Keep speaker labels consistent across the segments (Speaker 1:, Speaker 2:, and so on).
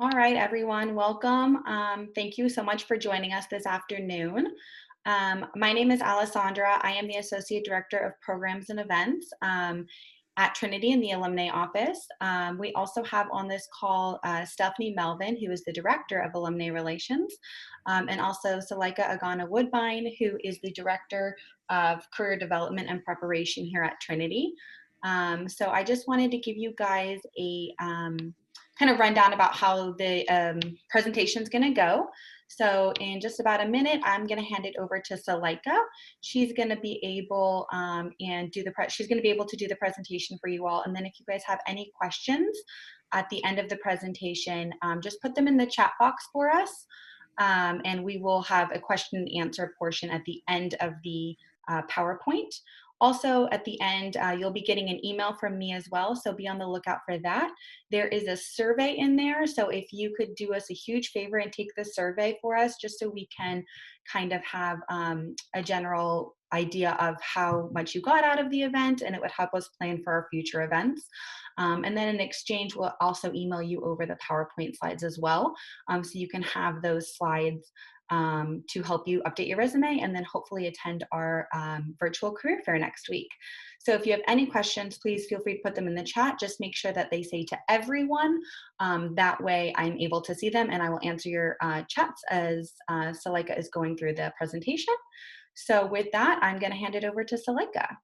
Speaker 1: All right, everyone, welcome. Thank you so much for joining us this afternoon. My name is Alessandra. I am the Associate Director of Programs and Events at Trinity in the Alumnae office. We also have on this call Stephanie Melvin, who is the Director of Alumni Relations, and also Suleika Agana Woodbine, who is the Director of Career Development and Preparation here at Trinity. So I just wanted to give you guys a kind of rundown about how the presentation is going to go. So in just about a minute, I'm going to hand it over to Suleika. She's going to be able she's going to be able to do the presentation for you all. And then if you guys have any questions at the end of the presentation, just put them in the chat box for us. And we will have a question and answer portion at the end of the PowerPoint. Also, at the end, you'll be getting an email from me as well, so be on the lookout for that. There is a survey in there, so if you could do us a huge favor and take the survey for us, just so we can kind of have a general idea of how much you got out of the event, and it would help us plan for our future events. And then in exchange, we'll also email you over the PowerPoint slides as well, so you can have those slides to help you update your resume and then hopefully attend our virtual career fair next week. So if you have any questions, please feel free to put them in the chat. Just make sure that they say to everyone. That way I'm able to see them and I will answer your chats as Suleika is going through the presentation. So with that, I'm going to hand it over to Suleika.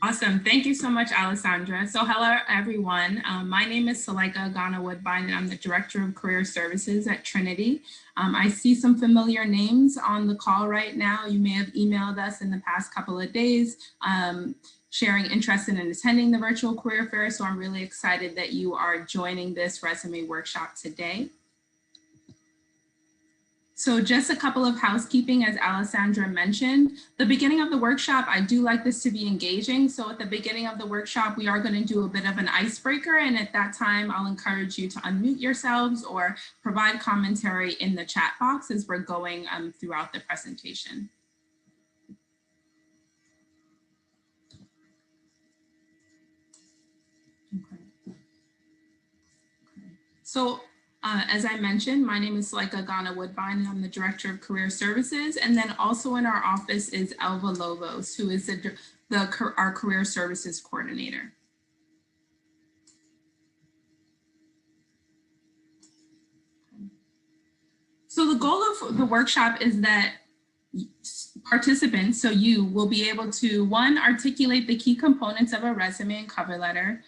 Speaker 2: Awesome. Thank you so much, Alessandra. So hello, everyone. My name is Suleika Agana Woodbine, and I'm the Director of Career Services at Trinity. I see some familiar names on the call right now. You may have emailed us in the past couple of days sharing interest in attending the virtual career fair. So I'm really excited that you are joining this resume workshop today. So just a couple of housekeeping, as Alessandra mentioned. The beginning of the workshop, I do like this to be engaging. So at the beginning of the workshop, we are going to do a bit of an icebreaker. And at that time, I'll encourage you to unmute yourselves or provide commentary in the chat box as we're going throughout the presentation. Okay. So as I mentioned, my name is Suleika Agana Woodbine, and I'm the Director of Career Services. And then also in our office is Elva Lobos, who is our Career Services Coordinator. So the goal of the workshop is that participants, so you, will be able to, 1, articulate the key components of a resume and cover letter,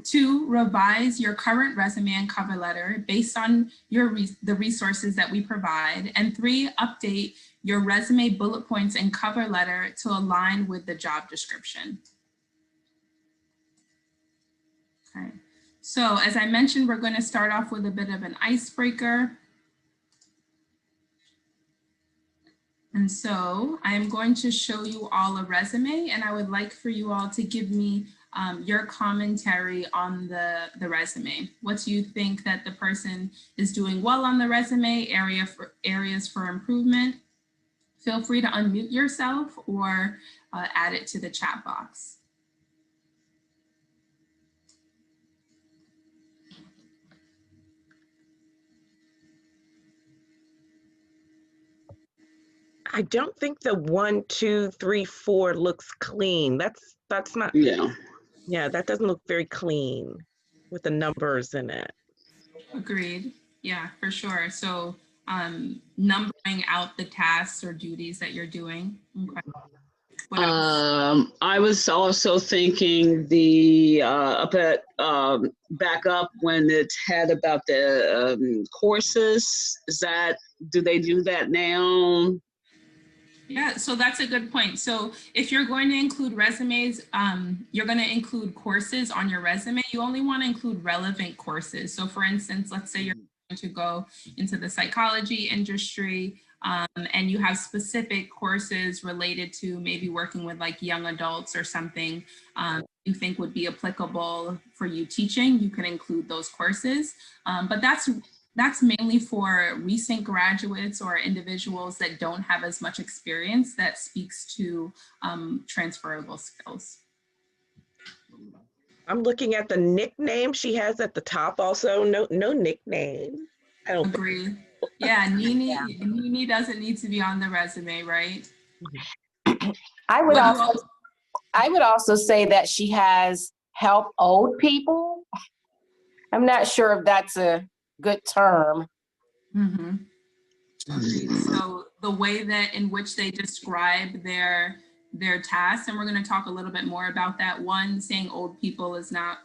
Speaker 2: 2, revise your current resume and cover letter based on the resources that we provide, and 3, update your resume bullet points and cover letter to align with the job description. Okay, so as I mentioned, we're going to start off with a bit of an icebreaker. And so I am going to show you all a resume, and I would like for you all to give me your commentary on the resume. What do you think that the person is doing well on the resume, areas for improvement? Feel free to unmute yourself or add it to the chat box.
Speaker 3: I don't think the 1, 2, 3, 4 looks clean. That's not. Yeah, that doesn't look very clean with the numbers in it.
Speaker 2: Agreed. Yeah, for sure. So numbering out the tasks or duties that you're doing. Okay.
Speaker 4: I was also thinking the up at back up when it had about the courses. Do they do that now?
Speaker 2: Yeah, so that's a good point. So if you're going to include resumes, you're going to include courses on your resume. You only want to include relevant courses. So for instance, let's say you're going to go into the psychology industry and you have specific courses related to maybe working with like young adults or something you think would be applicable for you teaching, you can include those courses. But that's mainly for recent graduates or individuals that don't have as much experience. That speaks to transferable skills.
Speaker 3: I'm looking at the nickname she has at the top also. No nickname. I don't think.
Speaker 2: Agree. Yeah, Nini doesn't need to be on the resume, right?
Speaker 5: I would
Speaker 2: What do you
Speaker 5: also,
Speaker 2: all-
Speaker 5: I would also say that she has helped old people. I'm not sure if that's a good term.
Speaker 2: Mhm. Agreed. So the way that in which they describe their tasks, and we're going to talk a little bit more about that. One, saying old people is not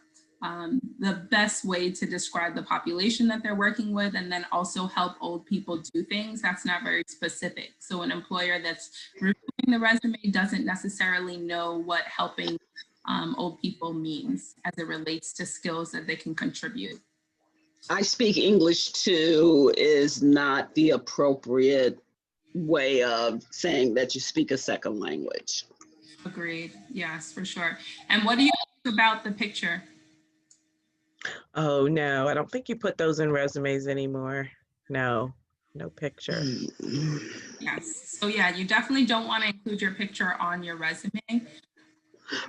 Speaker 2: the best way to describe the population that they're working with, and then also help old people do things. That's not very specific. So an employer that's reviewing the resume doesn't necessarily know what helping old people means as it relates to skills that they can contribute.
Speaker 4: I speak English too is not the appropriate way of saying that you speak a second language.
Speaker 2: Agreed. Yes, for sure. And what do you think about the picture?
Speaker 3: Oh no, I don't think you put those in resumes anymore. No picture.
Speaker 2: Yes. So yeah, you definitely don't want to include your picture on your resume.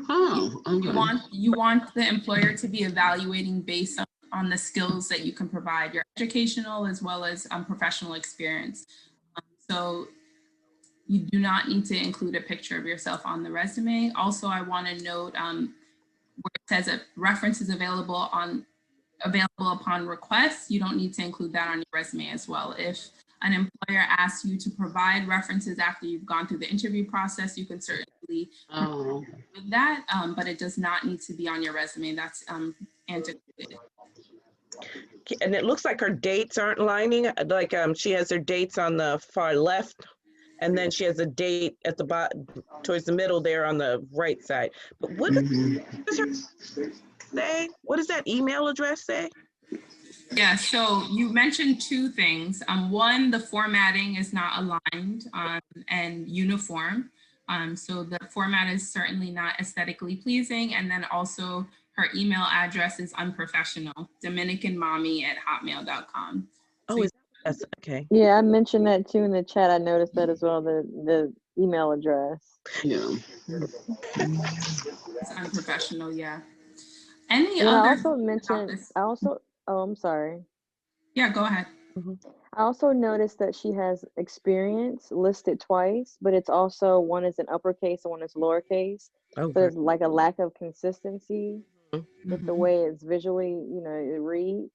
Speaker 4: Oh,
Speaker 2: You
Speaker 4: okay.
Speaker 2: want the employer to be evaluating based on the skills that you can provide, your educational as well as professional experience. So you do not need to include a picture of yourself on the resume. Also, I want to note where it says a reference is available upon request, you don't need to include that on your resume as well. If an employer asks you to provide references after you've gone through the interview process, you can certainly with that, but it does not need to be on your resume. That's antiquated.
Speaker 3: And it looks like her dates aren't lining. Like she has her dates on the far left, and then she has a date at the bottom, towards the middle there on the right side. But what does her say? What does that email address say?
Speaker 2: Yeah, so you mentioned two things. One, the formatting is not aligned and uniform. So the format is certainly not aesthetically pleasing. And then also her email address is unprofessional, dominicanmommy@hotmail.com.
Speaker 3: Oh, that's okay.
Speaker 6: Yeah, I mentioned that too in the chat. I noticed that as well, the email address.
Speaker 4: Yeah.
Speaker 2: It's unprofessional, yeah. Any
Speaker 6: And
Speaker 2: other
Speaker 6: I also mentioned, oh, I'm sorry.
Speaker 2: Yeah, go ahead.
Speaker 6: I also noticed that she has experience listed twice, but it's also one is in uppercase and one is lowercase.
Speaker 3: Oh,
Speaker 6: So there's like a lack of consistency with the
Speaker 2: Mhm.
Speaker 6: way it's visually, it reads.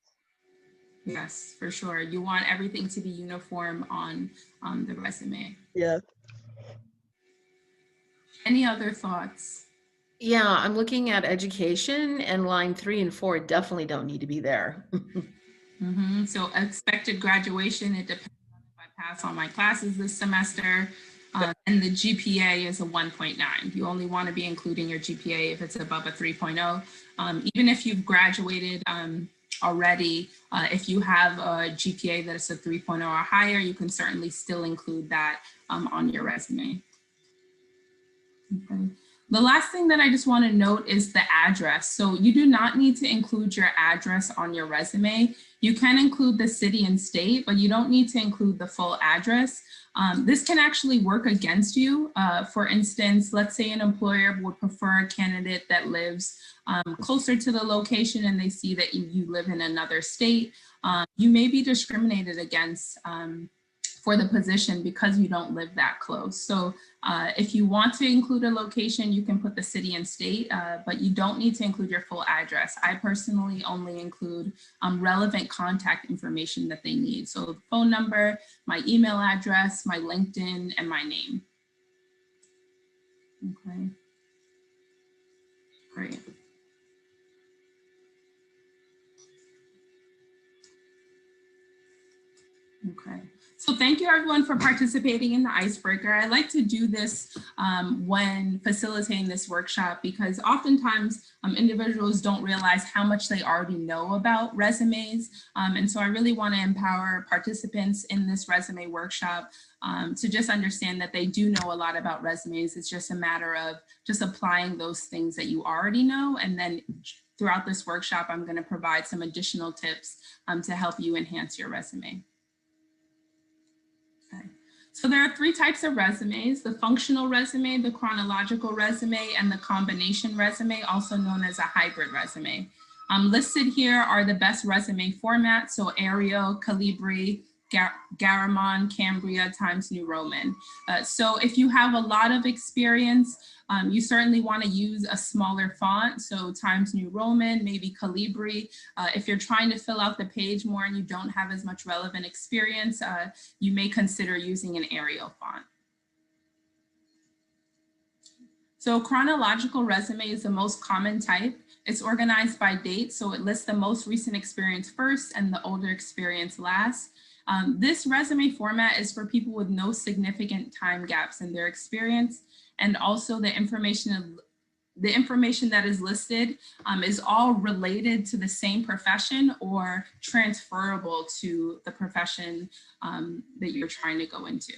Speaker 2: Yes, for sure. You want everything to be uniform on the resume.
Speaker 3: yeah.
Speaker 2: Any other thoughts?
Speaker 7: Yeah, I'm looking at education, and line 3 and 4 definitely don't need to be there.
Speaker 2: So expected graduation, it depends on if I pass all my classes this semester. And the GPA is a 1.9. You only want to be including your GPA if it's above a 3.0. Even if you've graduated already, if you have a GPA that is a 3.0 or higher, you can certainly still include that on your resume. Okay. The last thing that I just want to note is the address. So you do not need to include your address on your resume. You can include the city and state, but you don't need to include the full address. This can actually work against you. For instance, let's say an employer would prefer a candidate that lives closer to the location and they see that you live in another state. You may be discriminated against for the position because you don't live that close. So if you want to include a location, you can put the city and state, but you don't need to include your full address. I personally only include relevant contact information that they need. So the phone number, my email address, my LinkedIn, and my name. Okay, great. Okay, so thank you everyone for participating in the icebreaker. I like to do this when facilitating this workshop because oftentimes individuals don't realize how much they already know about resumes. And so I really want to empower participants in this resume workshop to just understand that they do know a lot about resumes. It's just a matter of just applying those things that you already know. And then throughout this workshop, I'm going to provide some additional tips to help you enhance your resume. So there are three types of resumes: the functional resume, the chronological resume, and the combination resume, also known as a hybrid resume. Listed here are the best resume formats, so Arial, Calibri, Garamond, Cambria, Times New Roman. So if you have a lot of experience, you certainly want to use a smaller font, so Times New Roman, maybe Calibri. If you're trying to fill out the page more and you don't have as much relevant experience, you may consider using an Arial font. So chronological resume is the most common type. It's organized by date, so it lists the most recent experience first and the older experience last. This resume format is for people with no significant time gaps in their experience, and also the information that is listed is all related to the same profession or transferable to the profession that you're trying to go into.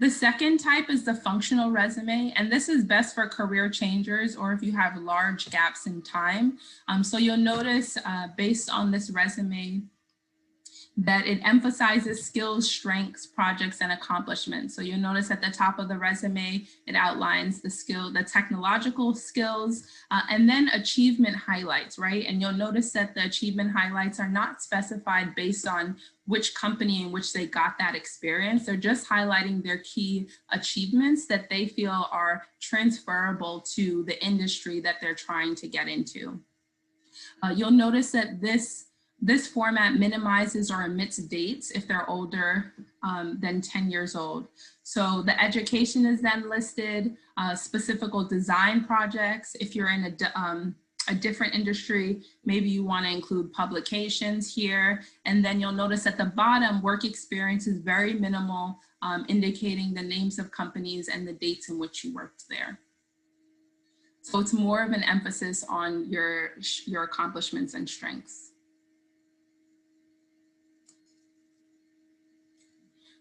Speaker 2: The second type is the functional resume, and this is best for career changers or if you have large gaps in time. So you'll notice based on this resume that it emphasizes skills, strengths, projects, and accomplishments. So you'll notice at the top of the resume, it outlines the technological skills, and then achievement highlights, right? And you'll notice that the achievement highlights are not specified based on which company in which they got that experience. They're just highlighting their key achievements that they feel are transferable to the industry that they're trying to get into. You'll notice that this format minimizes or omits dates if they're older than 10 years old. So the education is then listed, specific design projects. If you're in a different industry, maybe you want to include publications here. And then you'll notice at the bottom, work experience is very minimal, indicating the names of companies and the dates in which you worked there. So it's more of an emphasis on your accomplishments and strengths.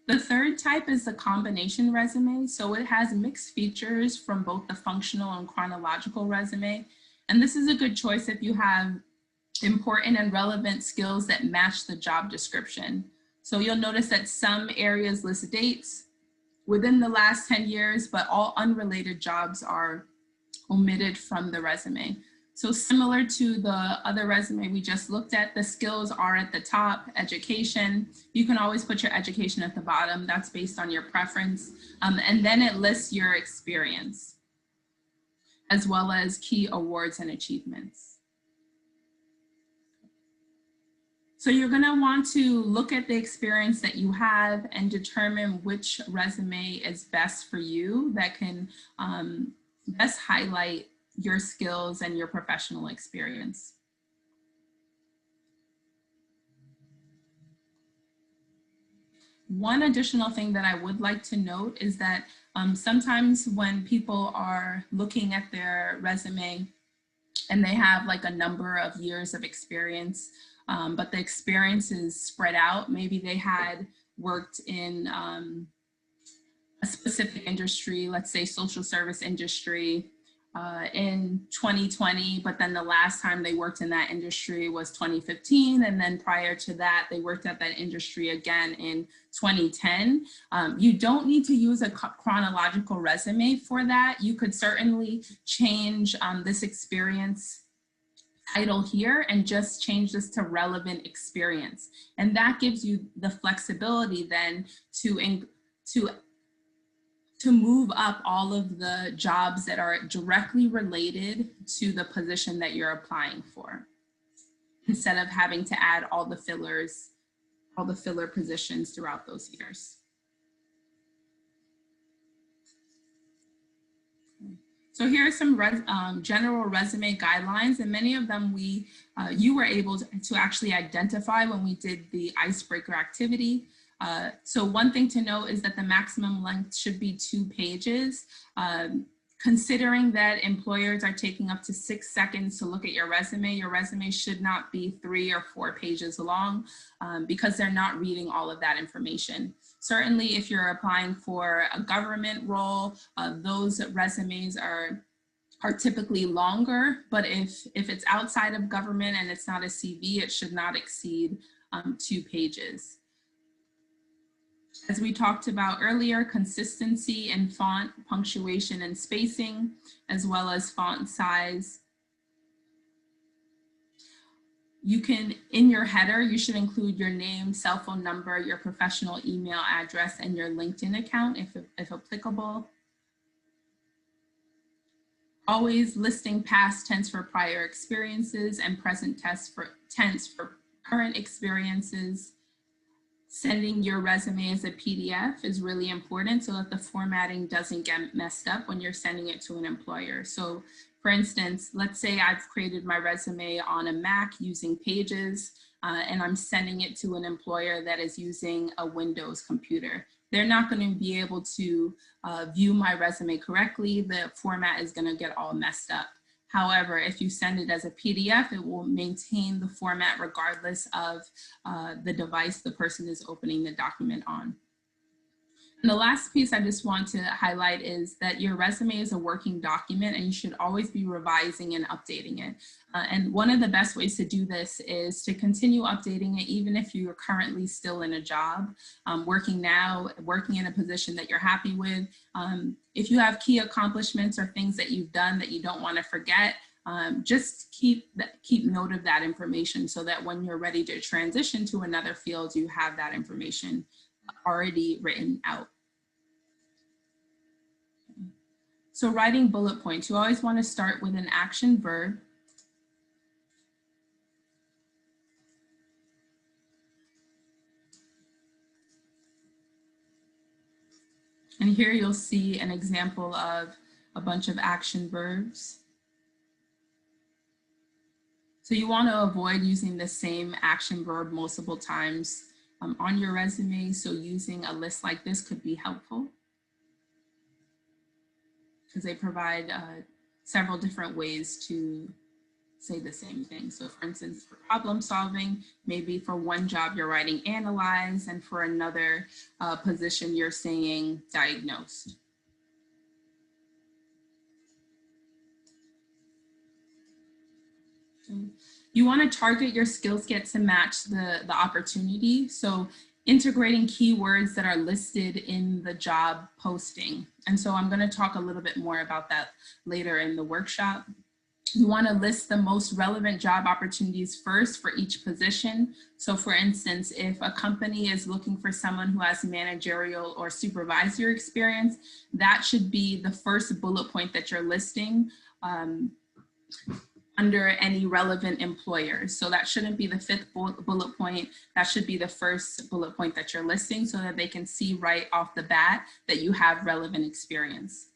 Speaker 2: The third type is the combination resume. So it has mixed features from both the functional and chronological resume. And this is a good choice if you have important and relevant skills that match the job description. So you'll notice that some areas list dates within the last 10 years, but all unrelated jobs are omitted from the resume. So similar to the other resume we just looked at, the skills are at the top, education. You can always put your education at the bottom. That's based on your preference. And then it lists your experience, as well as key awards and achievements. So you're gonna want to look at the experience that you have and determine which resume is best for you that can best highlight your skills and your professional experience. One additional thing that I would like to note is that sometimes when people are looking at their resume and they have like a number of years of experience, but the experience is spread out, maybe they had worked in a specific industry, let's say social service industry, in 2020, but then the last time they worked in that industry was 2015. And then prior to that, they worked at that industry again in 2010. You don't need to use a chronological resume for that. You could certainly change this experience title here and just change this to relevant experience. And that gives you the flexibility then to move up all of the jobs that are directly related to the position that you're applying for, instead of having to add all the filler positions throughout those years. So here are some general resume guidelines, and many of them you were able to actually identify when we did the icebreaker activity. So one thing to note is that the maximum length should be 2 pages. Considering that employers are taking up to 6 seconds to look at your resume should not be 3 or 4 pages long because they're not reading all of that information. Certainly, if you're applying for a government role, those resumes are typically longer, but if it's outside of government and it's not a CV, it should not exceed 2 pages. As we talked about earlier, consistency in font, punctuation, and spacing, as well as font size. You can, in your header, you should include your name, cell phone number, your professional email address, and your LinkedIn account if applicable. Always listing past tense for prior experiences and present tense for current experiences. Sending your resume as a PDF is really important so that the formatting doesn't get messed up when you're sending it to an employer. So for instance, let's say I've created my resume on a Mac using Pages, and I'm sending it to an employer that is using a Windows computer. They're not going to be able to view my resume correctly. The format is going to get all messed up. However, if you send it as a PDF, it will maintain the format regardless of the device the person is opening the document on. And the last piece I just want to highlight is that your resume is a working document and you should always be revising and updating it. And one of the best ways to do this is to continue updating it even if you're currently still in a job, working now, working in a position that you're happy with. If you have key accomplishments or things that you've done that you don't want to forget, just keep note of that information so that when you're ready to transition to another field, you have that information already written out. So writing bullet points, you always want to start with an action verb. And here you'll see an example of a bunch of action verbs. So you want to avoid using the same action verb multiple times on your resume. So using a list like this could be helpful because they provide several different ways to say the same thing. So for instance, for problem solving, maybe for one job you're writing analyze, and for another position you're saying diagnosed. You want to target your skill set to match the opportunity. So integrating keywords that are listed in the job posting. And so I'm going to talk a little bit more about that later in the workshop. You want to list the most relevant job opportunities first for each position. So for instance, if a company is looking for someone who has managerial or supervisory experience, that should be the first bullet point that you're listing under any relevant employers. So that shouldn't be the 5th bullet point. That should be the first bullet point that you're listing so that they can see right off the bat that you have relevant experience.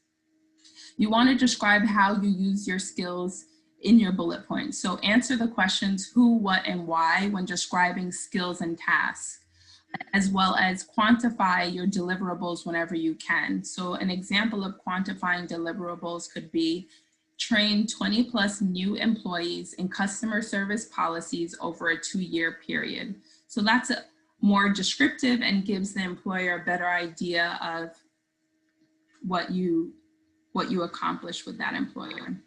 Speaker 2: You want to describe how you use your skills in your bullet points. So answer the questions who, what, and why when describing skills and tasks, as well as quantify your deliverables whenever you can. So an example of quantifying deliverables could be train 20+ new employees in customer service policies over a 2-year period. So that's more descriptive and gives the employer a better idea of what you accomplish with that employer.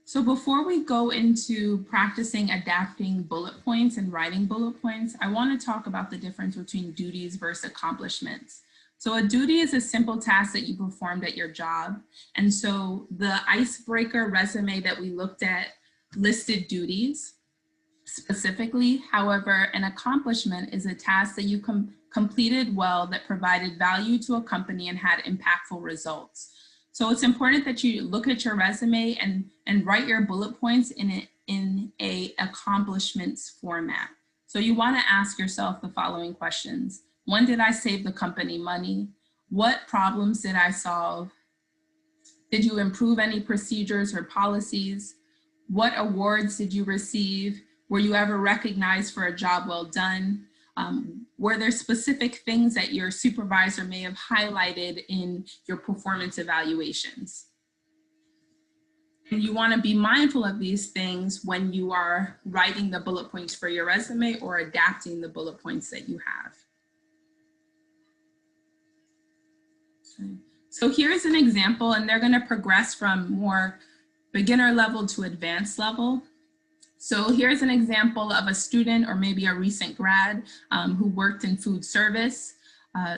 Speaker 2: So before we go into practicing adapting bullet points and writing bullet points, I want to talk about the difference between duties versus accomplishments. So a duty is a simple task that you performed at your job. And so the icebreaker resume that we looked at listed duties specifically. However, an accomplishment is a task that you completed well that provided value to a company and had impactful results. So it's important that you look at your resume and write your bullet points in a accomplishments format. So you want to ask yourself the following questions. When did I save the company money? What problems did I solve? Did you improve any procedures or policies? What awards did you receive? Were you ever recognized for a job well done? Were there specific things that your supervisor may have highlighted in your performance evaluations? And you want to be mindful of these things when you are writing the bullet points for your resume or adapting the bullet points that you have. Okay. So here's an example, and they're going to progress from more beginner level to advanced level. So here's an example of a student or maybe a recent grad who worked in food service.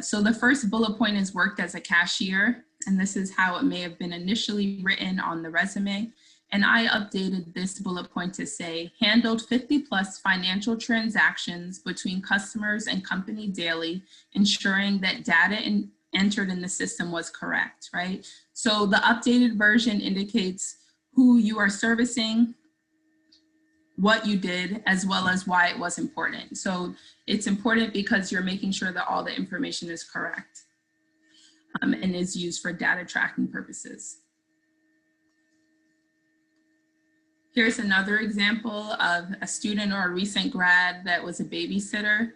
Speaker 2: So the first bullet point is worked as a cashier, and this is how it may have been initially written on the resume. And I updated this bullet point to say, handled 50+ financial transactions between customers and company daily, ensuring that data entered in the system was correct, right? So the updated version indicates who you are servicing, what you did, as well as why it was important. So it's important because you're making sure that all the information is correct and is used for data tracking purposes. Here's another example of a student or a recent grad that was a babysitter,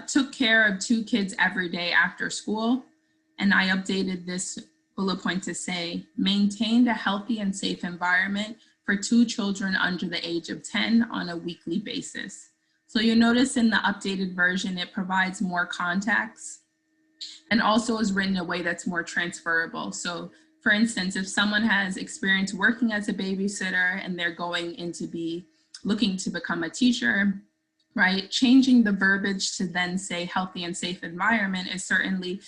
Speaker 2: took care of 2 kids every day after school. And I updated this bullet point to say, maintained a healthy and safe environment for 2 children under the age of 10 on a weekly basis. So you'll notice in the updated version, it provides more context and also is written in a way that's more transferable. So for instance, if someone has experience working as a babysitter and they're going into looking to become a teacher, right? Changing the verbiage to then say healthy and safe environment is certainly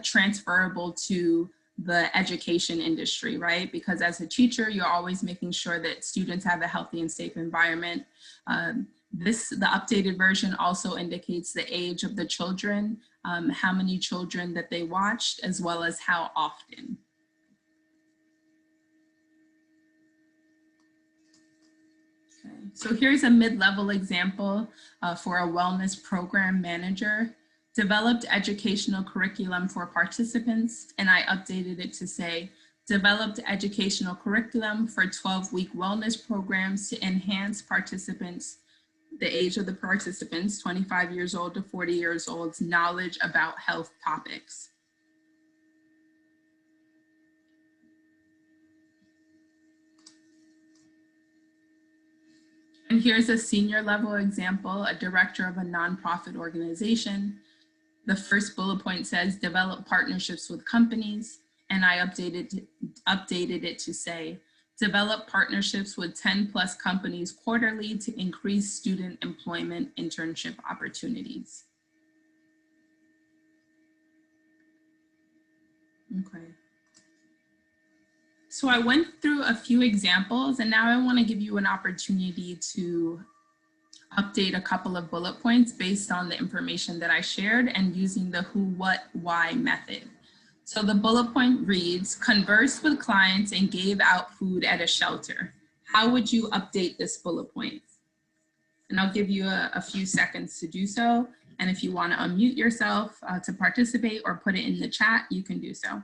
Speaker 2: transferable to the education industry, right? Because as a teacher, you're always making sure that students have a healthy and safe environment. The updated version also indicates the age of the children, how many children that they watched, as well as how often. Okay. So here's a mid-level example for a wellness program manager. Developed educational curriculum for participants, and I updated it to say, developed educational curriculum for 12-week wellness programs to enhance participants, the age of the participants, 25 years old to 40 years old, knowledge about health topics. And here's a senior level example, a director of a nonprofit organization. The first bullet point says, develop partnerships with companies. And I updated it to say, develop partnerships with 10+ companies quarterly to increase student employment internship opportunities. Okay. So I went through a few examples, and now I want to give you an opportunity to update a couple of bullet points based on the information that I shared and using the who, what, why method. So the bullet point reads, conversed with clients and gave out food at a shelter. How would you update this bullet point? And I'll give you a few seconds to do so. And if you want to unmute yourself to participate or put it in the chat, you can do so.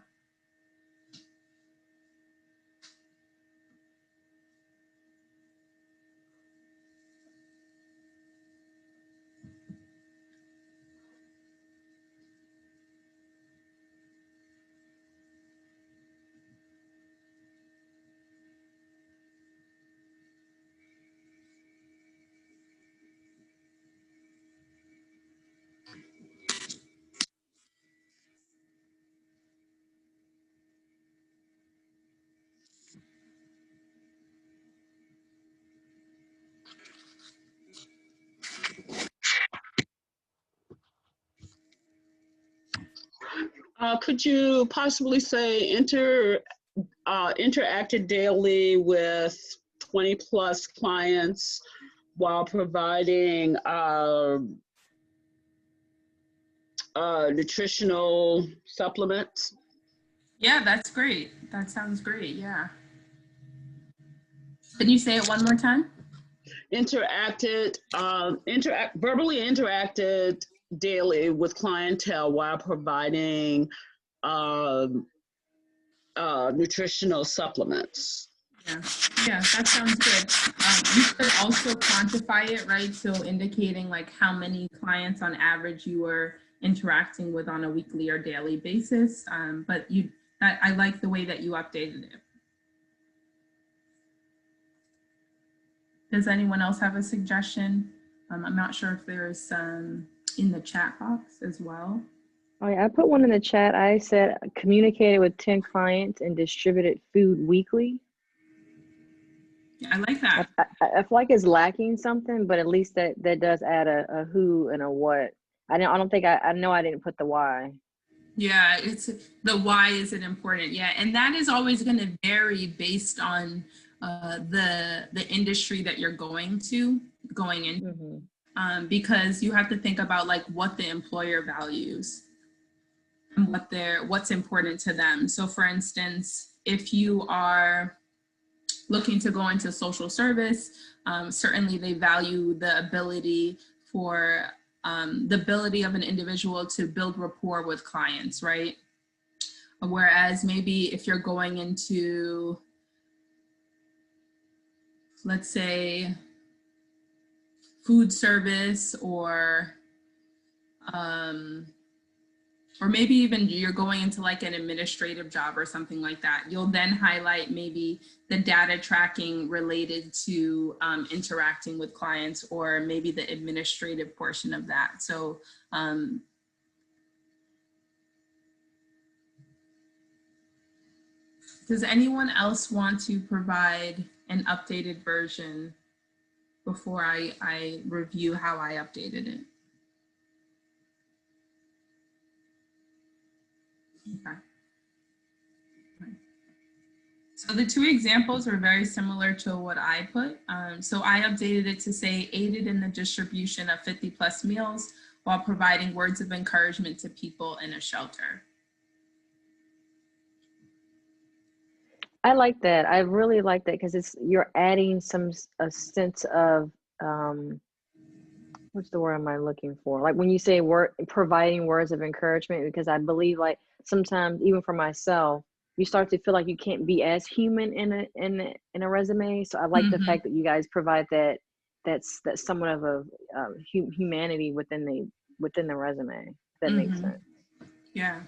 Speaker 4: Could you possibly say interacted daily with 20+ clients while providing nutritional supplements?
Speaker 2: Yeah, that's great. That sounds great. Yeah. Can you say it one more time?
Speaker 4: Verbally interacted daily with clientele while providing nutritional supplements.
Speaker 2: Yeah, that sounds good. You could also quantify it, right? So indicating like how many clients on average you were interacting with on a weekly or daily basis. But I like the way that you updated it. Does anyone else have a suggestion? I'm not sure if there's some in the chat box as well.
Speaker 6: Oh yeah, I put one in the chat. I said communicated with 10 clients and distributed food weekly.
Speaker 2: I like that.
Speaker 6: I feel like it's lacking something, but at least that does add a who and a what. I don't think I know I didn't put the why.
Speaker 2: Yeah, it's the why is it important? Yeah, and that is always going to vary based on the industry that you're going in,
Speaker 6: Mm-hmm.
Speaker 2: because you have to think about like what the employer values and what's important to them. So, for instance, if you are looking to go into social service, certainly they value the ability for the ability of an individual to build rapport with clients, right? Whereas maybe if you're going into, let's say, food service or maybe even you're going into like an administrative job or something like that, you'll then highlight maybe the data tracking related to interacting with clients, or maybe the administrative portion of that. So does anyone else want to provide an updated version before I review how I updated it? Okay. So the two examples are very similar to what I put. So I updated it to say aided in the distribution of 50+ meals while providing words of encouragement to people in a shelter.
Speaker 6: I like that. I really like that because you're adding a sense of what's the word am I looking for? Like when you say providing words of encouragement, because I believe like sometimes even for myself, you start to feel like you can't be as human in a resume. So I like the fact that you guys provide that's somewhat of a humanity within the resume. If that makes sense.
Speaker 2: Yeah.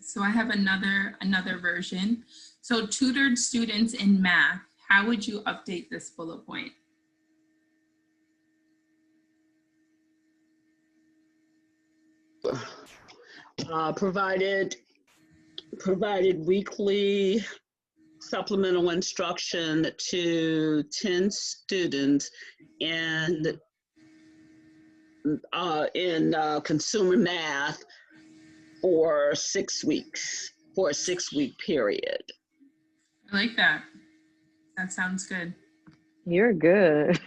Speaker 2: So I have another version. So tutored students in math, how would you update this bullet point?
Speaker 4: Provided weekly supplemental instruction to 10 students in consumer math for 6 weeks, for a 6-week period.
Speaker 2: I like that. That sounds good.
Speaker 6: You're good.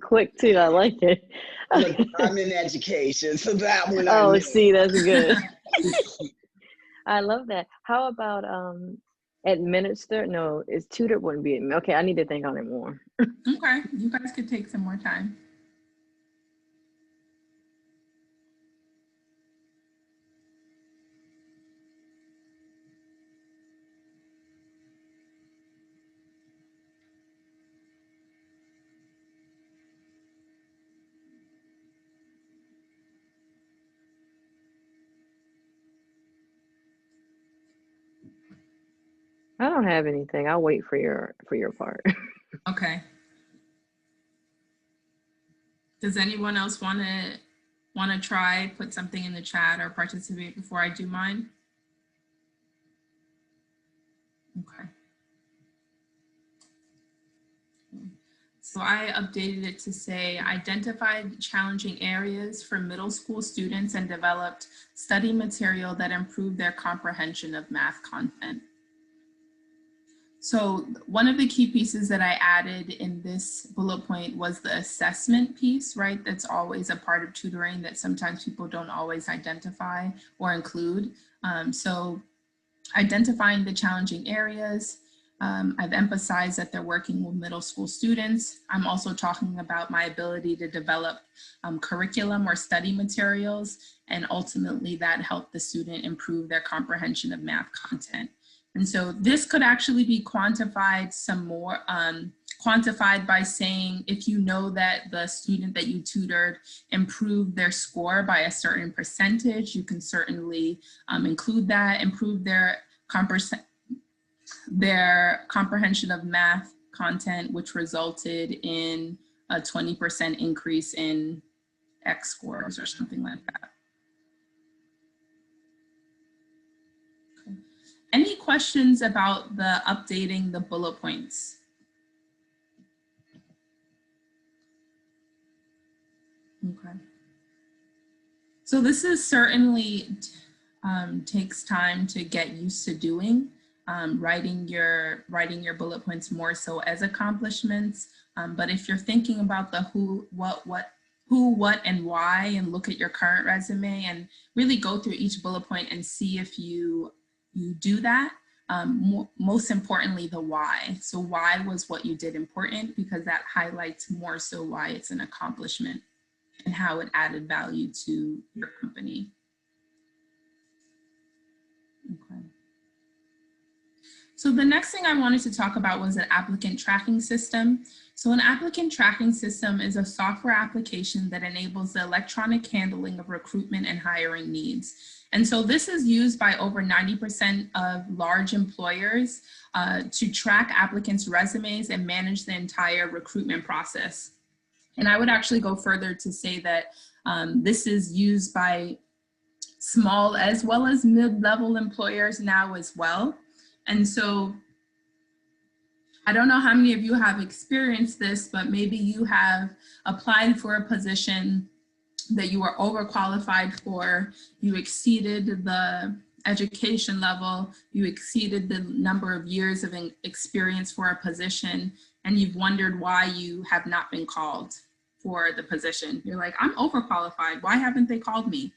Speaker 6: Quick too. I like it.
Speaker 4: Look, I'm in education, so that one.
Speaker 6: Oh, see, that's good. I love that. How about administer? No, it's tutored wouldn't be. Okay, I need to think on it more.
Speaker 2: Okay, you guys could take some more time.
Speaker 6: I don't have anything. I'll wait for your part.
Speaker 2: Okay. Does anyone else want to try, put something in the chat or participate before I do mine? Okay. So I updated it to say identified challenging areas for middle school students and developed study material that improved their comprehension of math content. So one of the key pieces that I added in this bullet point was the assessment piece, right? That's always a part of tutoring that sometimes people don't always identify or include. So identifying the challenging areas. I've emphasized that they're working with middle school students. I'm also talking about my ability to develop curriculum or study materials, and ultimately that helped the student improve their comprehension of math content. And so this could actually be quantified some more, quantified by saying, if you know that the student that you tutored improved their score by a certain percentage, you can certainly include that, improve their comprehension of math content, which resulted in a 20% increase in X scores or something like that. Any questions about the updating the bullet points? Okay. So this is certainly takes time to get used to doing, writing your bullet points more so as accomplishments. But if you're thinking about the who, what, and why, and look at your current resume and really go through each bullet point and see if you do that. Most importantly, the why. So why was what you did important? Because that highlights more so why it's an accomplishment and how it added value to your company. Okay. So the next thing I wanted to talk about was an applicant tracking system. So an applicant tracking system is a software application that enables the electronic handling of recruitment and hiring needs. And so this is used by over 90% of large employers to track applicants' resumes and manage the entire recruitment process. And I would actually go further to say that this is used by small as well as mid-level employers now as well. And so I don't know how many of you have experienced this, but maybe you have applied for a position that you were overqualified for, you exceeded the education level, you exceeded the number of years of experience for a position, and you've wondered why you have not been called for the position. You're like, I'm overqualified, why haven't they called me?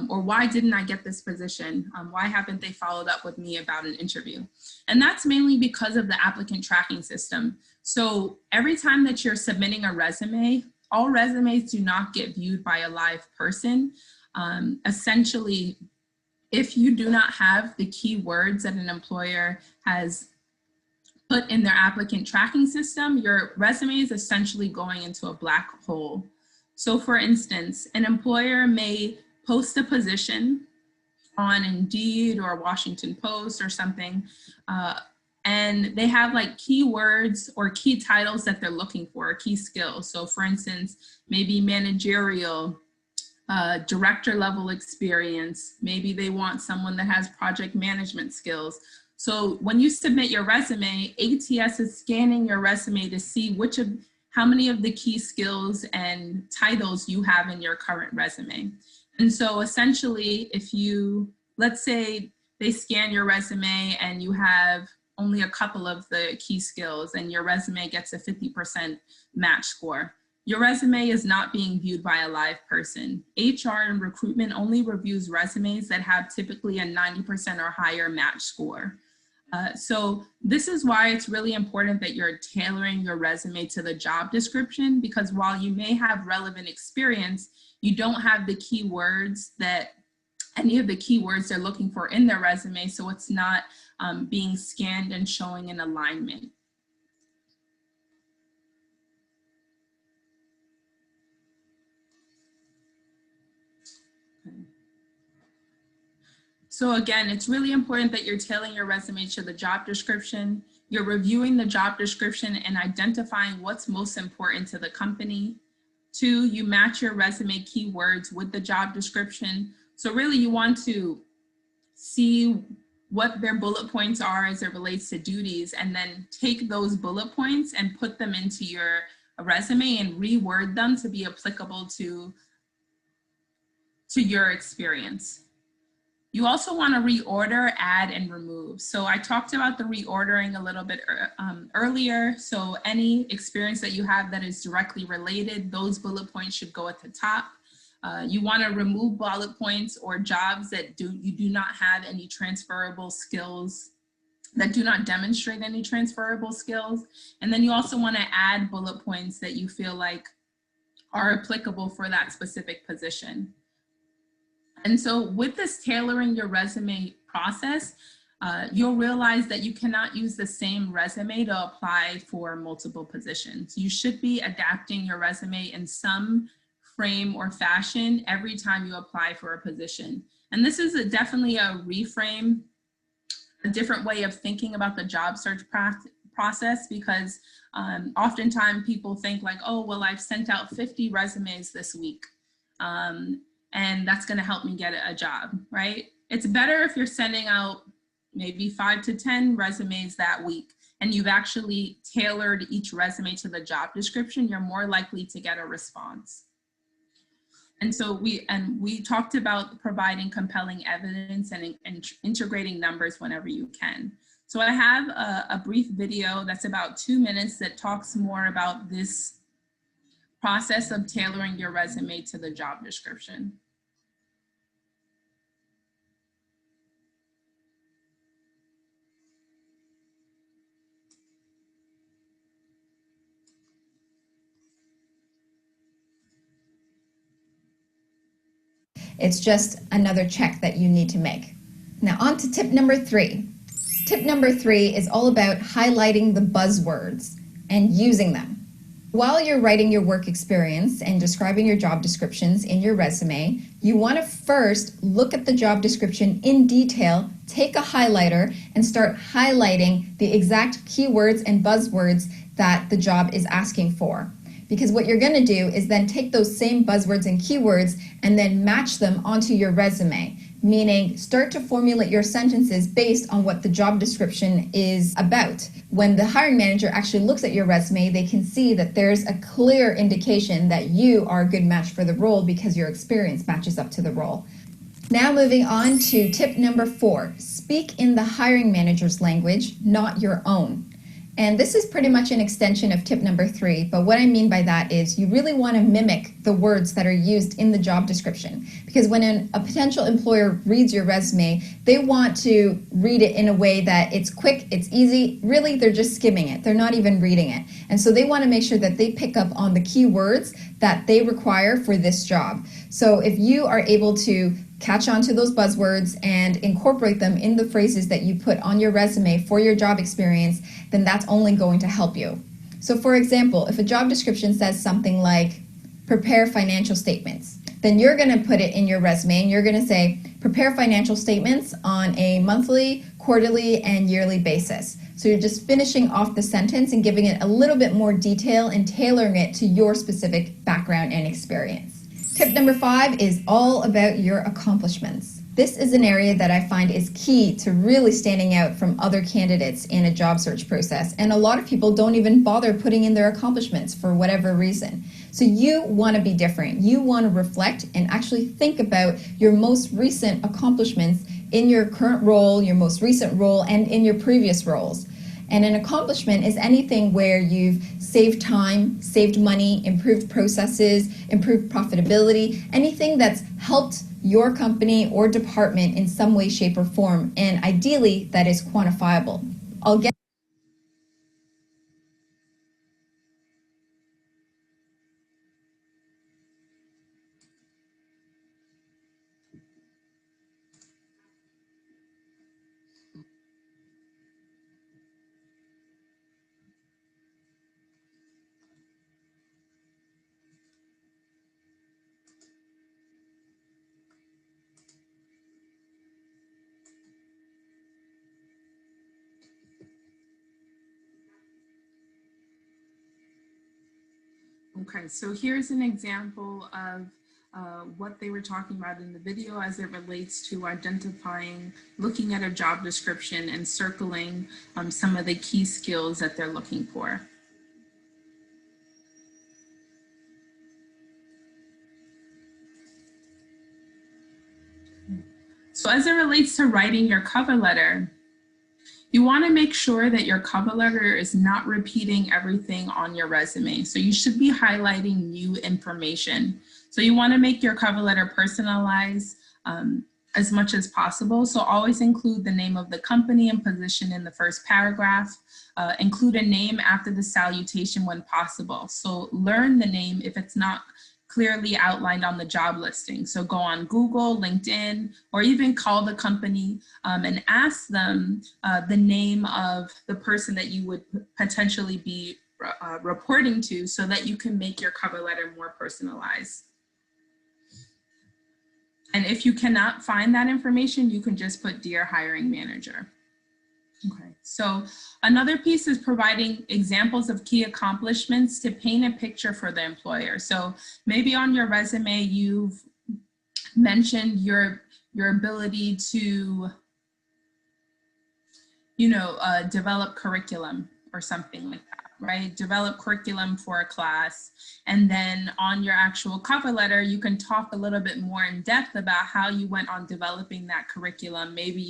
Speaker 2: Or why didn't I get this position? Why haven't they followed up with me about an interview? And that's mainly because of the applicant tracking system. So every time that you're submitting a resume, all resumes do not get viewed by a live person. Essentially, if you do not have the keywords that an employer has put in their applicant tracking system, your resume is essentially going into a black hole. So for instance, an employer may post a position on Indeed or Washington Post or something, and they have like keywords or key titles that they're looking for, key skills. So for instance, maybe managerial, director level experience, maybe they want someone that has project management skills. So when you submit your resume, ATS is scanning your resume to see how many of the key skills and titles you have in your current resume. And so essentially, if let's say they scan your resume and you have only a couple of the key skills and your resume gets a 50% match score, your resume is not being viewed by a live person. HR and recruitment only reviews resumes that have typically a 90% or higher match score. So this is why it's really important that you're tailoring your resume to the job description, because while you may have relevant experience, you don't have the keywords any of the keywords they're looking for in their resume, so it's not being scanned and showing in alignment. Okay. So again, it's really important that you're tailoring your resume to the job description. You're reviewing the job description and identifying what's most important to the company. 2, you match your resume keywords with the job description. So really you want to see what their bullet points are as it relates to duties, and then take those bullet points and put them into your resume and reword them to be applicable to your experience. You also want to reorder, add, and remove. So I talked about the reordering a little bit earlier. So any experience that you have that is directly related, those bullet points should go at the top. You want to remove bullet points or jobs that you do not have any transferable skills, that do not demonstrate any transferable skills. And then you also want to add bullet points that you feel like are applicable for that specific position. And so with this tailoring your resume process, you'll realize that you cannot use the same resume to apply for multiple positions. You should be adapting your resume in some frame or fashion every time you apply for a position. And this is definitely a reframe, a different way of thinking about the job search process, because oftentimes people think like, oh, well, I've sent out 50 resumes this week. And that's going to help me get a job, right? It's better if you're sending out maybe 5 to 10 resumes that week, and you've actually tailored each resume to the job description, you're more likely to get a response. And so we talked about providing compelling evidence and integrating numbers whenever you can. So I have a brief video that's about 2 minutes that talks more about this process of tailoring your resume to the job description.
Speaker 8: It's just another check that you need to make. Now on to tip number 3. Tip number 3 is all about highlighting the buzzwords and using them. While you're writing your work experience and describing your job descriptions in your resume, you want to first look at the job description in detail, take a highlighter, and start highlighting the exact keywords and buzzwords that the job is asking for. Because what you're going to do is then take those same buzzwords and keywords and then match them onto your resume, meaning start to formulate your sentences based on what the job description is about. When the hiring manager actually looks at your resume, they can see that there's a clear indication that you are a good match for the role because your experience matches up to the role. Now moving on to tip number 4, speak in the hiring manager's language, not your own. And this is pretty much an extension of tip number 3, but what I mean by that is you really want to mimic the words that are used in the job description. Because when a potential employer reads your resume, they want to read it in a way that it's quick, it's easy. Really, they're just skimming it. They're not even reading it. And so they want to make sure that they pick up on the key words that they require for this job. So if you are able to catch on to those buzzwords and incorporate them in the phrases that you put on your resume for your job experience, then that's only going to help you. So for example, if a job description says something like, prepare financial statements, then you're going to put it in your resume and you're going to say, prepare financial statements on a monthly, quarterly, and yearly basis. So you're just finishing off the sentence and giving it a little bit more detail and tailoring it to your specific background and experience. Tip number 5 is all about your accomplishments. This is an area that I find is key to really standing out from other candidates in a job search process. And a lot of people don't even bother putting in their accomplishments for whatever reason. So you want to be different. You want to reflect and actually think about your most recent accomplishments in your current role, your most recent role, and in your previous roles. And an accomplishment is anything where you've saved time, saved money, improved processes, improved profitability, anything that's helped your company or department in some way, shape, or form. And ideally, that is quantifiable. I'll get
Speaker 2: Okay, so here's an example of what they were talking about in the video as it relates to identifying, looking at a job description and circling some of the key skills that they're looking for. So as it relates to writing your cover letter, you want to make sure that your cover letter is not repeating everything on your resume. So you should be highlighting new information. So you want to make your cover letter personalized as much as possible. So always include the name of the company and position in the first paragraph. Include a name after the salutation when possible. So learn the name if it's not clearly outlined on the job listing. So go on Google, LinkedIn, or even call the company and ask them the name of the person that you would potentially be reporting to so that you can make your cover letter more personalized. And if you cannot find that information, you can just put Dear Hiring Manager. Okay, so another piece is providing examples of key accomplishments to paint a picture for the employer. So maybe on your resume, you've mentioned your ability to develop curriculum or something like that, right? Develop curriculum for a class. And then on your actual cover letter, you can talk a little bit more in depth about how you went on developing that curriculum. Maybe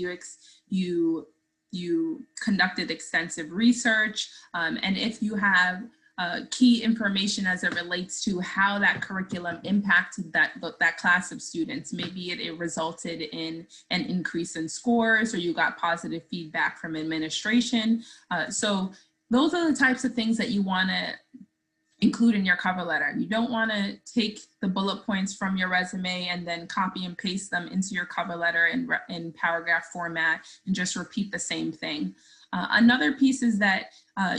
Speaker 2: you conducted extensive research, and if you have key information as it relates to how that curriculum impacted that class of students. Maybe it resulted in an increase in scores, or you got positive feedback from administration. So those are the types of things that you want to include in your cover letter. You don't want to take the bullet points from your resume and then copy and paste them into your cover letter in paragraph format and just repeat the same thing. Another piece is that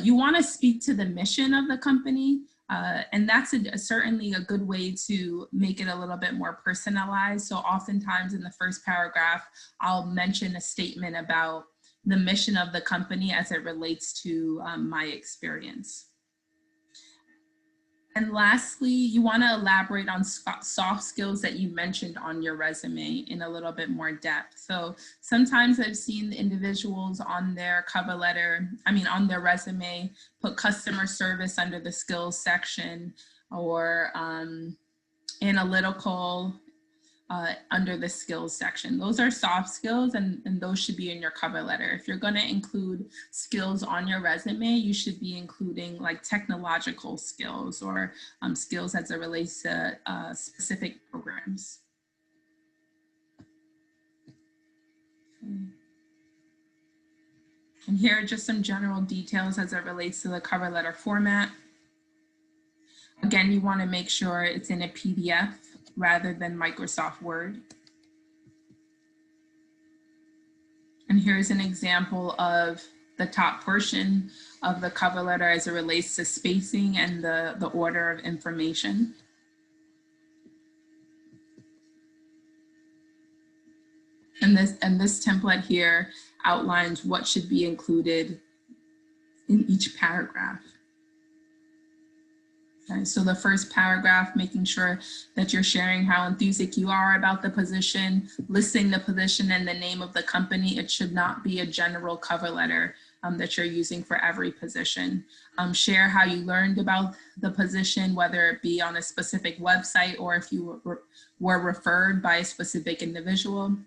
Speaker 2: you want to speak to the mission of the company, and that's certainly a good way to make it a little bit more personalized. So oftentimes in the first paragraph, I'll mention a statement about the mission of the company as it relates to my experience. And lastly, you want to elaborate on soft skills that you mentioned on your resume in a little bit more depth. So sometimes I've seen individuals on their cover letter, on their resume, put customer service under the skills section, or analytical under the skills section. Those are soft skills, and those should be in your cover letter. If you're going to include skills on your resume, you should be including like technological skills or skills as it relates to specific programs. And here are just some general details as it relates to the cover letter format. Again, you want to make sure it's in a PDF rather than Microsoft Word. And here's an example of the top portion of the cover letter as it relates to spacing and the order of information. And this template here outlines what should be included in each paragraph. Okay, so the first paragraph, making sure that you're sharing how enthusiastic you are about the position, listing the position and the name of the company. It should not be a general cover letter that you're using for every position. Share how you learned about the position, whether it be on a specific website or if you were referred by a specific individual.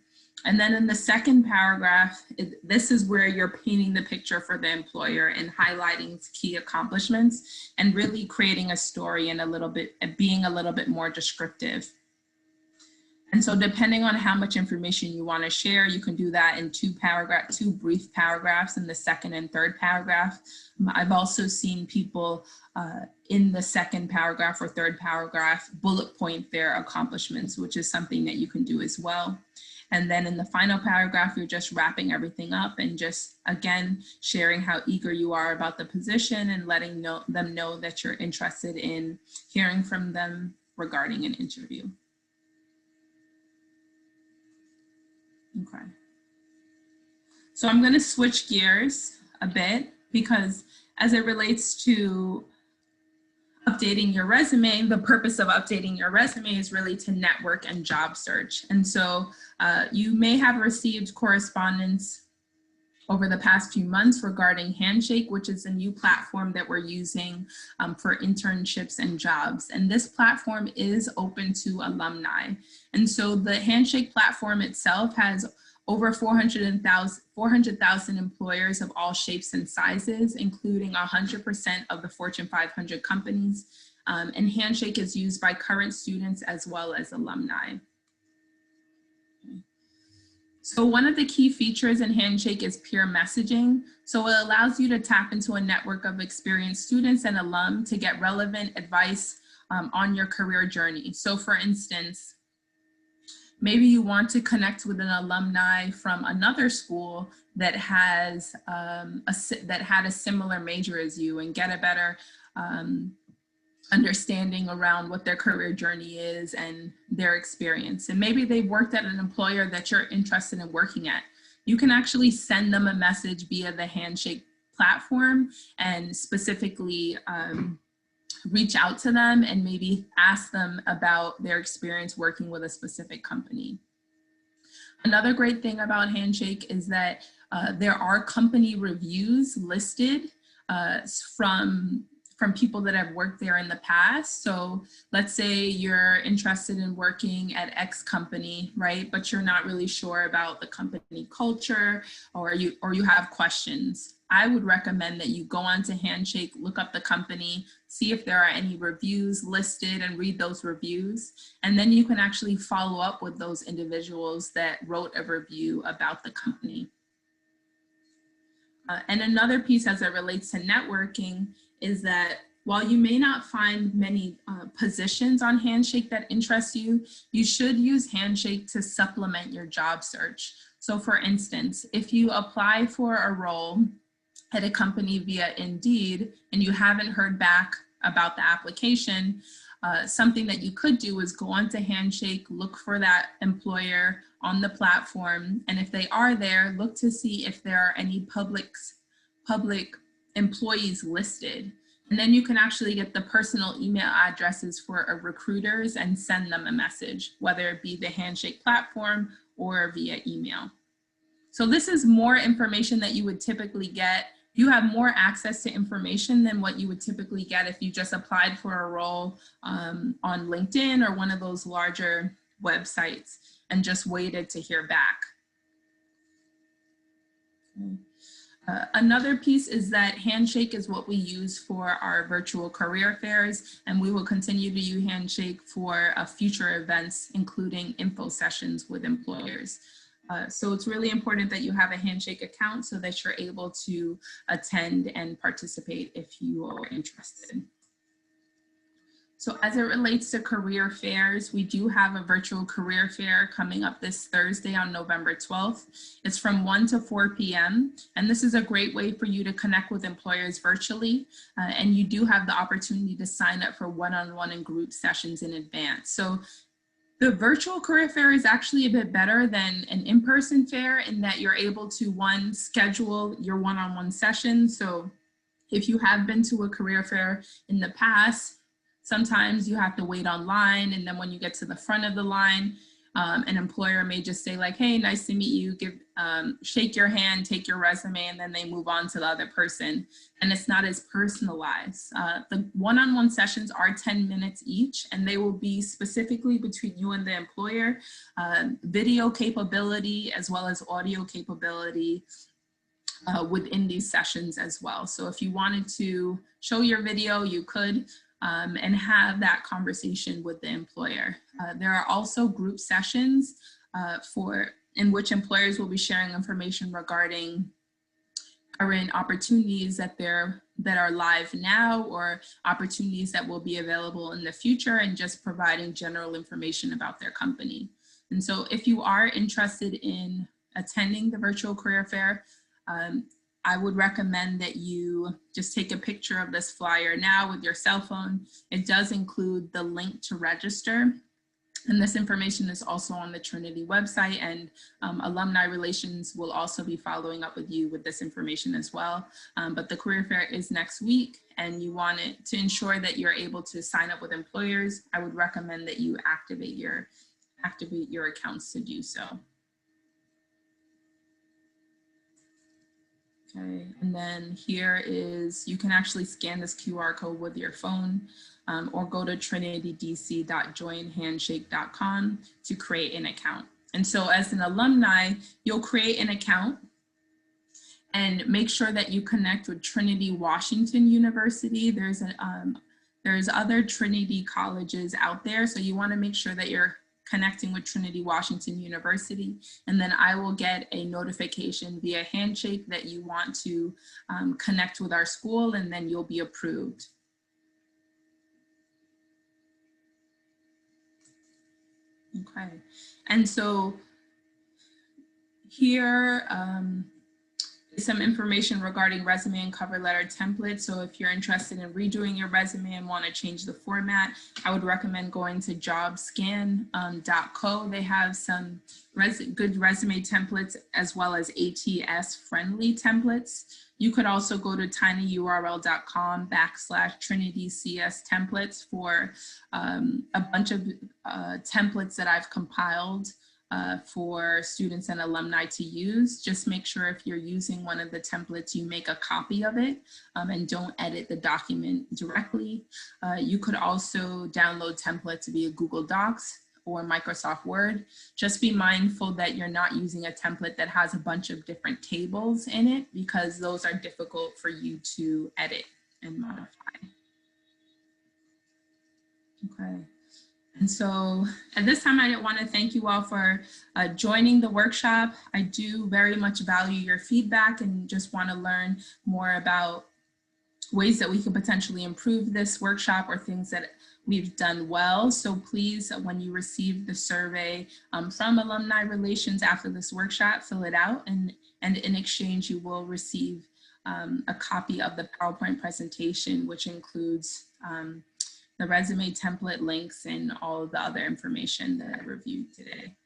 Speaker 2: And then in the second paragraph, this is where you're painting the picture for the employer and highlighting key accomplishments and really creating a story and being a little bit more descriptive. And so depending on how much information you want to share, you can do that in two brief paragraphs in the second and third paragraph. I've also seen people in the second paragraph or third paragraph bullet point their accomplishments, which is something that you can do as well. And then in the final paragraph, you're just wrapping everything up and just, again, sharing how eager you are about the position and letting them know that you're interested in hearing from them regarding an interview. Okay. So I'm going to switch gears a bit because as it relates to updating your resume, the purpose of updating your resume is really to network and job search. And so you may have received correspondence over the past few months regarding Handshake, which is a new platform that we're using for internships and jobs. And this platform is open to alumni. And so the Handshake platform itself has over 400,000 employers of all shapes and sizes, including 100% of the Fortune 500 companies. And Handshake is used by current students as well as alumni. So one of the key features in Handshake is peer messaging. So it allows you to tap into a network of experienced students and alum to get relevant advice on your career journey. So for instance, maybe you want to connect with an alumni from another school that has that had a similar major as you and get a better understanding around what their career journey is and their experience. And maybe they've worked at an employer that you're interested in working at. You can actually send them a message via the Handshake platform and specifically reach out to them and maybe ask them about their experience working with a specific company. Another great thing about Handshake is that There are company reviews listed from people that have worked there in the past. So let's say you're interested in working at X company, right? But you're not really sure about the company culture, or you have questions. I would recommend that you go onto Handshake, look up the company, see if there are any reviews listed and read those reviews. And then you can actually follow up with those individuals that wrote a review about the company. And another piece as it relates to networking is that while you may not find many positions on Handshake that interest you, you should use Handshake to supplement your job search. So for instance, if you apply for a role at a company via Indeed and you haven't heard back about the application, something that you could do is go onto Handshake, look for that employer on the platform, and if they are there, look to see if there are any public employees listed. And then you can actually get the personal email addresses for recruiters and send them a message, whether it be the Handshake platform or via email. So this is more information that you would typically get. You have more access to information than what you would typically get if you just applied for a role on LinkedIn or one of those larger websites and just waited to hear back. Okay. Another piece is that Handshake is what we use for our virtual career fairs, and we will continue to use Handshake for future events, including info sessions with employers. So it's really important that you have a Handshake account so that you're able to attend and participate if you are interested. So as it relates to career fairs, we do have a virtual career fair coming up this Thursday on November 12th. It's from 1 to 4 p.m. And this is a great way for you to connect with employers virtually. And you do have the opportunity to sign up for one-on-one and group sessions in advance. So the virtual career fair is actually a bit better than an in-person fair in that you're able to, one, schedule your one-on-one sessions. So if you have been to a career fair in the past, sometimes you have to wait online, and then when you get to the front of the line, an employer may just say like, hey, nice to meet you, shake your hand, take your resume, and then they move on to the other person. And it's not as personalized. The one-on-one sessions are 10 minutes each, and they will be specifically between you and the employer, video capability as well as audio capability within these sessions as well. So if you wanted to show your video, you could. And have that conversation with the employer. There are also group sessions in which employers will be sharing information regarding current opportunities that are live now, or opportunities that will be available in the future, and just providing general information about their company. And so if you are interested in attending the virtual career fair, I would recommend that you just take a picture of this flyer now with your cell phone. It does include the link to register. And this information is also on the Trinity website, and Alumni Relations will also be following up with you with this information as well. But the career fair is next week, and you want it to ensure that you're able to sign up with employers. I would recommend that you activate your accounts to do so. Okay, and then here is, you can actually scan this QR code with your phone, or go to trinitydc.joinhandshake.com to create an account. And so as an alumni, you'll create an account and make sure that you connect with Trinity Washington University. There's other Trinity colleges out there, so you want to make sure that you're connecting with Trinity Washington University, and then I will get a notification via Handshake that you want to connect with our school, and then you'll be approved. Okay, and so here is some information regarding resume and cover letter templates. So if you're interested in redoing your resume and want to change the format, I would recommend going to jobscan.co. They have some good resume templates as well as ATS friendly templates. You could also go to tinyurl.com/TrinityCS templates for a bunch of templates that I've compiled for students and alumni to use. Just make sure if you're using one of the templates, you make a copy of it and don't edit the document directly. You could also download templates via Google Docs or Microsoft Word. Just be mindful that you're not using a template that has a bunch of different tables in it, because those are difficult for you to edit and modify. Okay. And so at this time, I want to thank you all for joining the workshop. I do very much value your feedback and just want to learn more about ways that we could potentially improve this workshop or things that we've done well. So please, when you receive the survey from Alumni Relations after this workshop, fill it out, and in exchange, you will receive a copy of the PowerPoint presentation, which includes the resume template links and all of the other information that I reviewed today.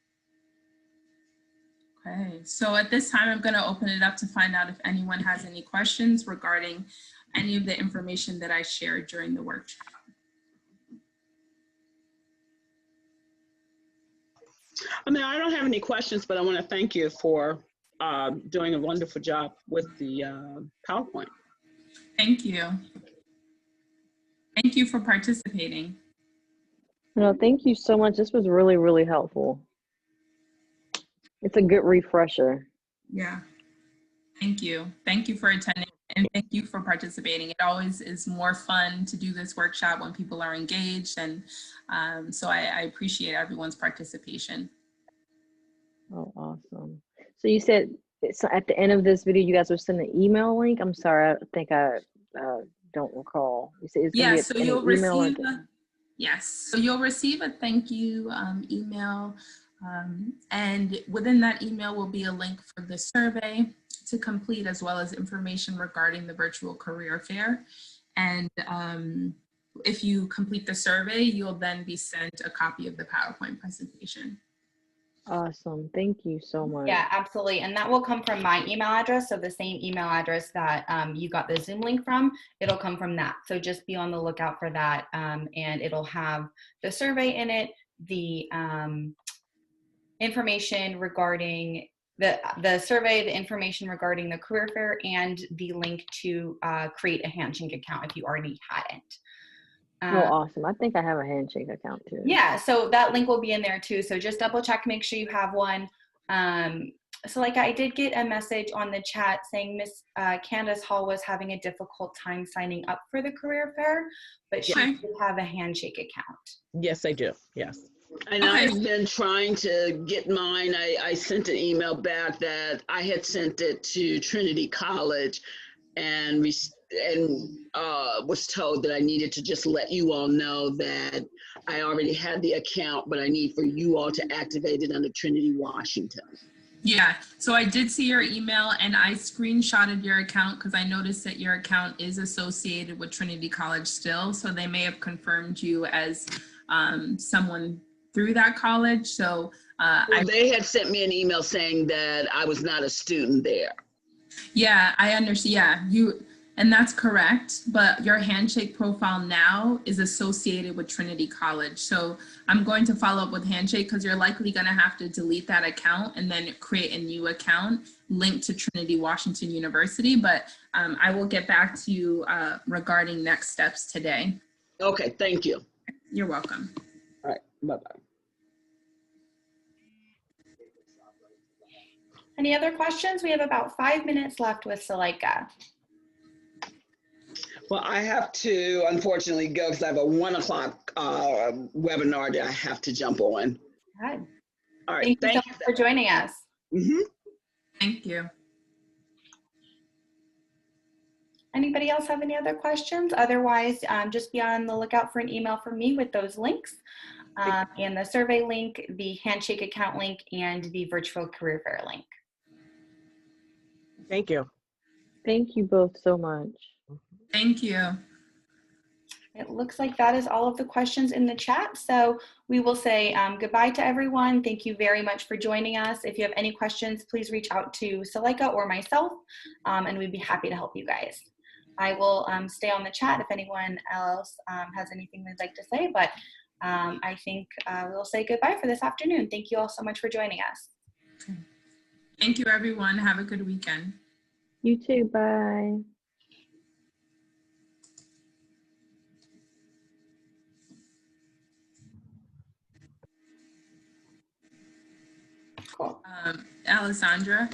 Speaker 2: Okay, so at this time, I'm going to open it up to find out if anyone has any questions regarding any of the information that I shared during the workshop.
Speaker 4: I mean, I don't have any questions, but I want to thank you for doing a wonderful job with the PowerPoint.
Speaker 2: Thank you. Thank you for participating.
Speaker 6: No, thank you so much. This was really, really helpful. It's a good refresher.
Speaker 2: Yeah. Thank you. Thank you for attending, and thank you for participating. It always is more fun to do this workshop when people are engaged, and so I appreciate everyone's participation.
Speaker 6: Oh, awesome. So you said so at the end of this video, you guys will send an email link. I'm sorry, I think I don't recall. You said it's gonna
Speaker 2: Yes,
Speaker 6: be
Speaker 2: so
Speaker 6: an
Speaker 2: you'll
Speaker 6: email
Speaker 2: receive so you'll receive a thank you email, and within that email will be a link for the survey to complete, as well as information regarding the virtual career fair. And if you complete the survey, you'll then be sent a copy of the PowerPoint presentation.
Speaker 6: Awesome. Thank you so much.
Speaker 1: Yeah, absolutely. And that will come from my email address. So the same email address that you got the Zoom link from, it'll come from that. So just be on the lookout for that. And it'll have the survey in it, the information regarding the survey, the information regarding the career fair, and the link to create a Handshake account if you already hadn't.
Speaker 6: Oh, awesome. I think I have a Handshake account too.
Speaker 1: Yeah, so that link will be in there too. So just double check, make sure you have one. So like I did get a message on the chat saying Miss Candace Hall was having a difficult time signing up for the career fair, but she did have a Handshake account.
Speaker 3: Yes, I do. Yes.
Speaker 4: And
Speaker 2: Okay.
Speaker 4: I've been trying to get mine. I sent an email back that I had sent it to Trinity College, and was told that I needed to just let you all know that I already had the account, but I need for you all to activate it under Trinity Washington.
Speaker 2: Yeah, so I did see your email, and I screenshotted your account because I noticed that your account is associated with Trinity College still. So they may have confirmed you as someone through that college. So
Speaker 4: They had sent me an email saying that I was not a student there.
Speaker 2: Yeah, I understand. Yeah, and that's correct. But your Handshake profile now is associated with Trinity College. So I'm going to follow up with Handshake because you're likely going to have to delete that account and then create a new account linked to Trinity Washington University. But I will get back to you regarding next steps today.
Speaker 4: Okay, thank you.
Speaker 2: You're welcome.
Speaker 4: All right, bye-bye.
Speaker 1: Any other questions? We have about 5 minutes left with Suleika.
Speaker 4: Well, I have to unfortunately go because I have a 1 o'clock webinar that I have to jump on.
Speaker 1: Good.
Speaker 4: All right,
Speaker 1: Thank you so much for joining us.
Speaker 2: Thank you.
Speaker 1: Anybody else have any other questions? Otherwise, just be on the lookout for an email from me with those links and the survey link, the Handshake account link, and the virtual career fair link.
Speaker 3: Thank you.
Speaker 6: Thank you both so much.
Speaker 2: Thank you.
Speaker 1: It looks like that is all of the questions in the chat. So we will say goodbye to everyone. Thank you very much for joining us. If you have any questions, please reach out to Suleika or myself, and we'd be happy to help you guys. I will stay on the chat if anyone else has anything they'd like to say, but I think we'll say goodbye for this afternoon. Thank you all so much for joining us.
Speaker 2: Thank you, everyone. Have a good weekend.
Speaker 6: You too. Bye.
Speaker 1: Cool.
Speaker 2: Alessandra?